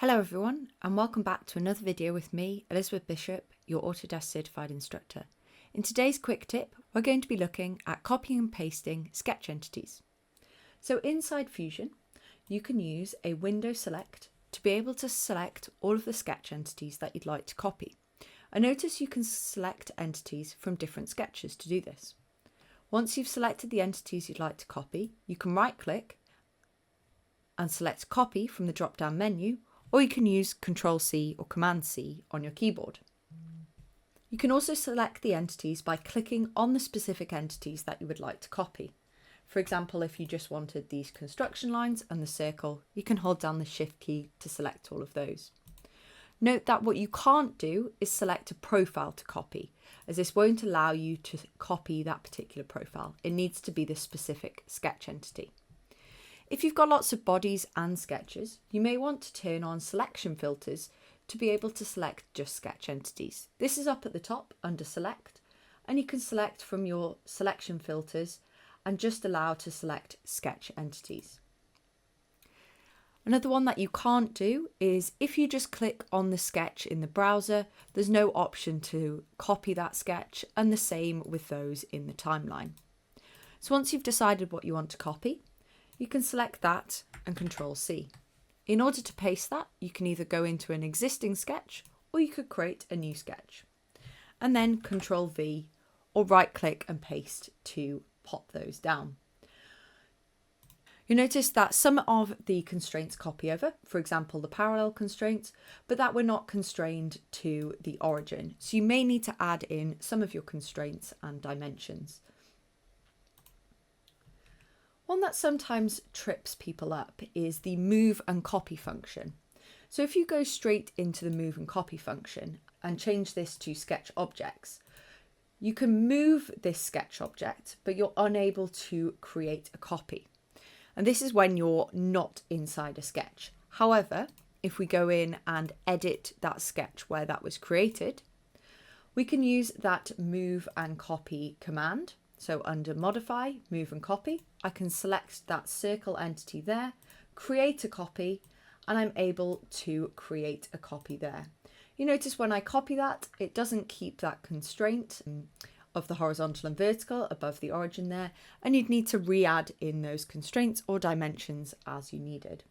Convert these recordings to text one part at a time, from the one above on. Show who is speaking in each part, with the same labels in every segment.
Speaker 1: Hello everyone, and welcome back to another video with me, Elizabeth Bishop, your Autodesk Certified Instructor. In today's quick tip, we're going to be looking at copying and pasting sketch entities. So inside Fusion, you can use a window select to be able to select all of the sketch entities that you'd like to copy. And notice you can select entities from different sketches to do this. Once you've selected the entities you'd like to copy, you can right-click and select Copy from the drop-down menu, or you can use Ctrl-C or Command-C on your keyboard. You can also select the entities by clicking on the specific entities that you would like to copy. For example, if you just wanted these construction lines and the circle, you can hold down the Shift key to select all of those. Note that what you can't do is select a profile to copy, as this won't allow you to copy that particular profile. It needs to be the specific sketch entity. If you've got lots of bodies and sketches, you may want to turn on selection filters to be able to select just sketch entities. This is up at the top under Select, and you can select from your selection filters and just allow to select sketch entities. Another one that you can't do is if you just click on the sketch in the browser, there's no option to copy that sketch, and the same with those in the timeline. So once you've decided what you want to copy, you can select that and Ctrl-C. In order to paste that, you can either go into an existing sketch or you could create a new sketch. And then Ctrl-V or right-click and paste to pop those down. You notice that some of the constraints copy over, for example, the parallel constraints, but that we're not constrained to the origin. So you may need to add in some of your constraints and dimensions. One that sometimes trips people up is the move and copy function. So if you go straight into the move and copy function and change this to sketch objects, you can move this sketch object, but you're unable to create a copy. And this is when you're not inside a sketch. However, if we go in and edit that sketch where that was created, we can use that move and copy command. So under Modify, Move and Copy, I can select that circle entity there, create a copy, and I'm able to create a copy there. You notice when I copy that, it doesn't keep that constraint of the horizontal and vertical above the origin there, and you'd need to re-add in those constraints or dimensions as you needed.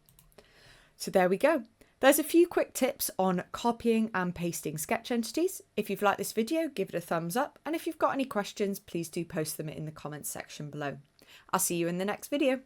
Speaker 1: So there we go. There's a few quick tips on copying and pasting sketch entities. If you've liked this video, give it a thumbs up, and if you've got any questions, please do post them in the comments section below. I'll see you in the next video.